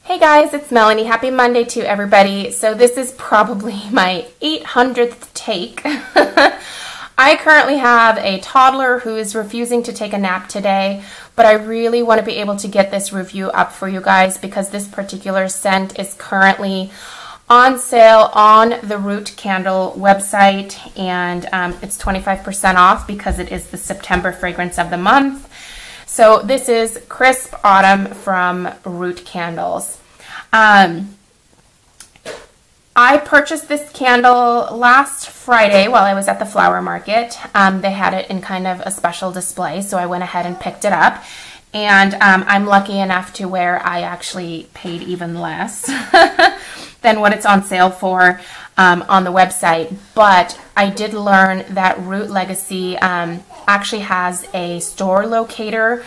Hey guys, it's Melanie. Happy Monday to everybody. So this is probably my 800th take. I currently have a toddler who is refusing to take a nap today, but I really want to be able to get this review up for you guys because this particular scent is currently on sale on the Root Candle website, and it's 25% off because it is the September fragrance of the month. So this is Crisp Autumn from Root Candles. I purchased this candle last Friday while I was at the flower market. They had it in kind of a special display, so I went ahead and picked it up. And I'm lucky enough to where I actually paid even less than what it's on sale for on the website. But I did learn that Root Legacy actually has a store locator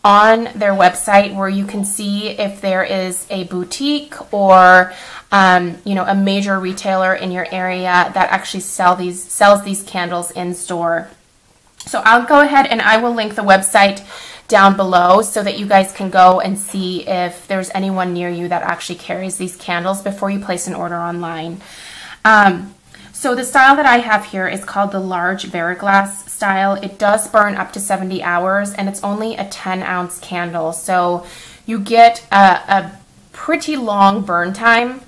on their website where you can see if there is a boutique or a major retailer in your area that actually sells these candles in store. So I'll go ahead and I will link the website down below so that you guys can go and see if there's anyone near you that actually carries these candles before you place an order online. So the style that I have here is called the large Veriglass style. It does burn up to 70 hours and it's only a 10-ounce candle. So you get a pretty long burn time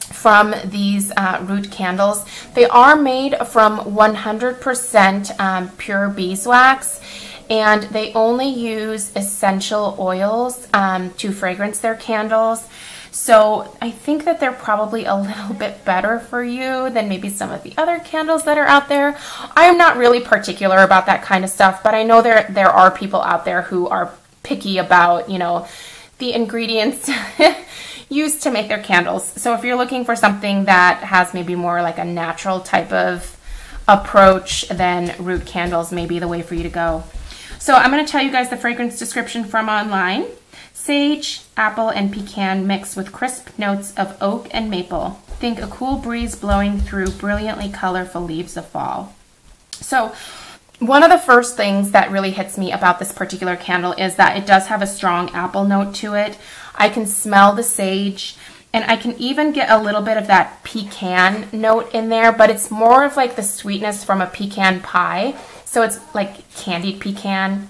from these Root candles. They are made from 100% pure beeswax, and they only use essential oils to fragrance their candles. So I think that they're probably a little bit better for you than maybe some of the other candles that are out there. I'm not really particular about that kind of stuff, but I know there are people out there who are picky about, the ingredients used to make their candles. So if you're looking for something that has maybe more like a natural type of approach, then Root Candles may be the way for you to go. So I'm going to tell you guys the fragrance description from online. Sage, apple, and pecan mix with crisp notes of oak and maple. Think a cool breeze blowing through brilliantly colorful leaves of fall. So one of the first things that really hits me about this particular candle is that it does have a strong apple note to it. I can smell the sage, and I can even get a little bit of that pecan note in there, but it's more of like the sweetness from a pecan pie. So it's like candied pecans,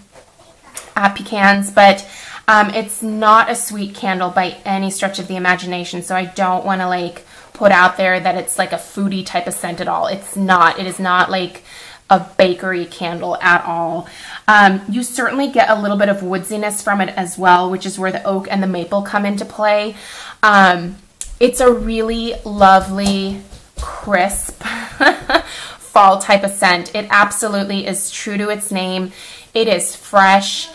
but it's not a sweet candle by any stretch of the imagination. So I don't want to like put out there that it's like a foodie type of scent at all. It's not. It is not like a bakery candle at all. You certainly get a little bit of woodsiness from it as well, which is where the oak and the maple come into play. It's a really lovely, crisp fall type of scent. It absolutely is true to its name. It is fresh.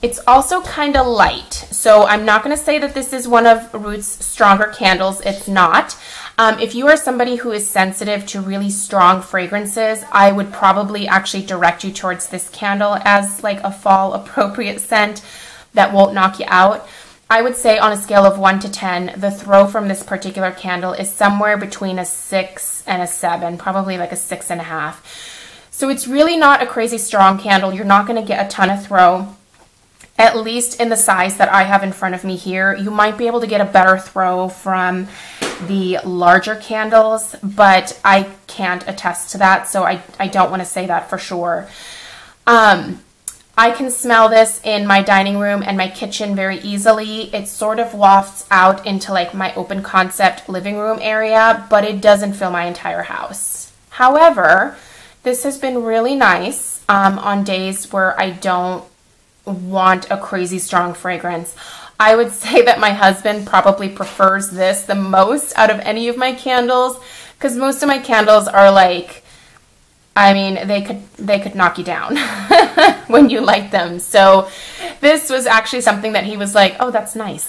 It's also kind of light. So I'm not going to say that this is one of Root's stronger candles. It's not. If you are somebody who is sensitive to really strong fragrances, I would probably actually direct you towards this candle as like a fall appropriate scent that won't knock you out. I would say on a scale of 1 to 10, the throw from this particular candle is somewhere between a 6 and a 7, probably like a 6.5. So it's really not a crazy strong candle. You're not going to get a ton of throw. At least in the size that I have in front of me here. You might be able to get a better throw from the larger candles, but I can't attest to that, so I don't want to say that for sure. I can smell this in my dining room and my kitchen very easily. It sort of wafts out into like my open concept living room area, but it doesn't fill my entire house. However, this has been really nice on days where I don't want a crazy strong fragrance. I would say that my husband probably prefers this the most out of any of my candles, because most of my candles are like, I mean, they could knock you down when you light them. So this was actually something that he was like, oh, that's nice.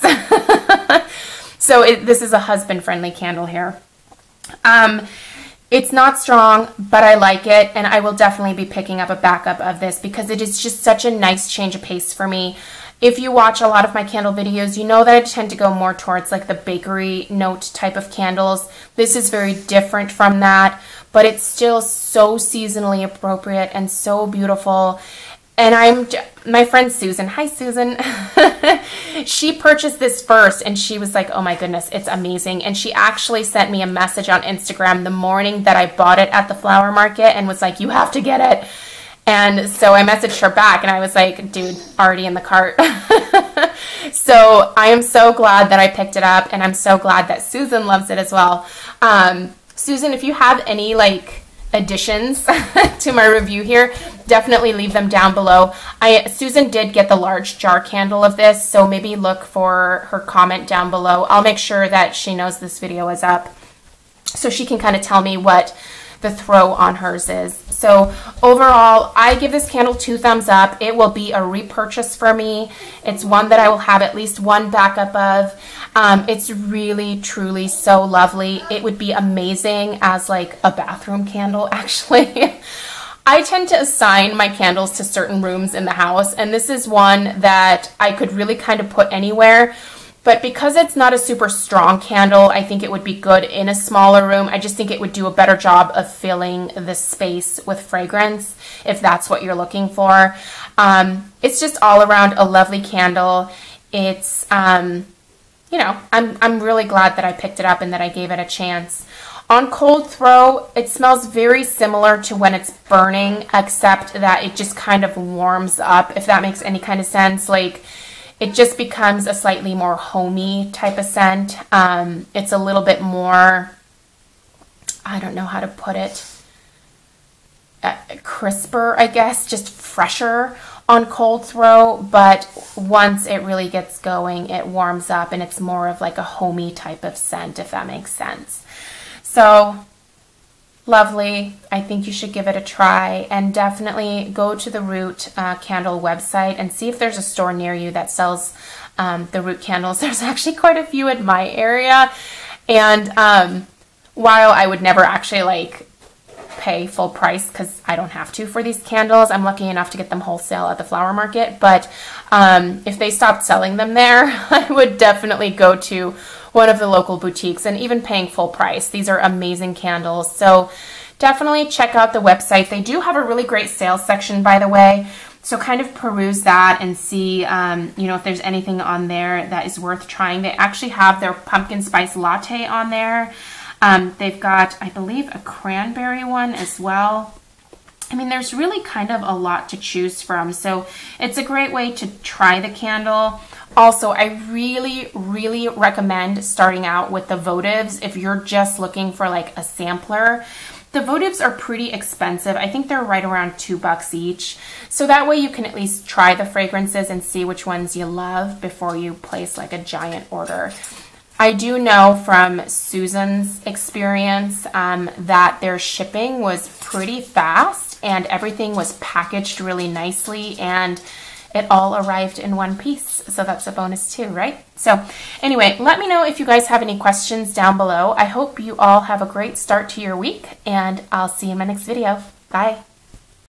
So this is a husband-friendly candle here. It's not strong, but I like it, and I will definitely be picking up a backup of this because it is just such a nice change of pace for me. If you watch a lot of my candle videos, you know that I tend to go more towards like the bakery note type of candles. This is very different from that, but it's still so seasonally appropriate and so beautiful. And my friend Susan, hi Susan, she purchased this first and she was like, oh my goodness, it's amazing. And she actually sent me a message on Instagram the morning that I bought it at the flower market and was like, you have to get it. And so I messaged her back and I was like, dude, already in the cart. So I am so glad that I picked it up, and I'm so glad that Susan loves it as well. Susan, if you have any like additions to my review here, definitely leave them down below. Susan did get the large jar candle of this, so maybe look for her comment down below. I'll make sure that she knows this video is up so she can kind of tell me what the throw on hers is. So overall, I give this candle 2 thumbs up. It will be a repurchase for me. It's one that I will have at least one backup of. It's really, truly so lovely. It would be amazing as like a bathroom candle, actually. I tend to assign my candles to certain rooms in the house, and this is one that I could really kind of put anywhere. But because it's not a super strong candle, I think it would be good in a smaller room. I just think it would do a better job of filling the space with fragrance, if that's what you're looking for. It's just all around a lovely candle. It's, you know, I'm really glad that I picked it up and that I gave it a chance. On cold throw, it smells very similar to when it's burning, except that it just kind of warms up, if that makes any kind of sense. Like, it just becomes a slightly more homey type of scent. It's a little bit more, I don't know how to put it, crisper, I guess, just fresher on cold throw. But once it really gets going, it warms up and it's more of like a homey type of scent, if that makes sense. So lovely. I think you should give it a try, and definitely go to the Root candle website and see if there's a store near you that sells the Root candles. There's actually quite a few in my area, and while I would never actually like pay full price because I don't have to for these candles, I'm lucky enough to get them wholesale at the flower market. But if they stopped selling them there, I would definitely go to one of the local boutiques, and even paying full price. These are amazing candles. So definitely check out the website. They do have a really great sales section, by the way. So kind of peruse that and see, you know, if there's anything on there that is worth trying. They actually have their pumpkin spice latte on there. They've got, I believe, a cranberry one as well. I mean, there's really kind of a lot to choose from. So it's a great way to try the candle. Also, I really, really recommend starting out with the votives if you're just looking for like a sampler. The votives are pretty expensive. I think they're right around $2 each. So that way you can at least try the fragrances and see which ones you love before you place like a giant order. I do know from Susan's experience that their shipping was pretty fast and everything was packaged really nicely, and it all arrived in one piece. So that's a bonus too, right? So anyway, let me know if you guys have any questions down below. I hope you all have a great start to your week, and I'll see you in my next video. Bye.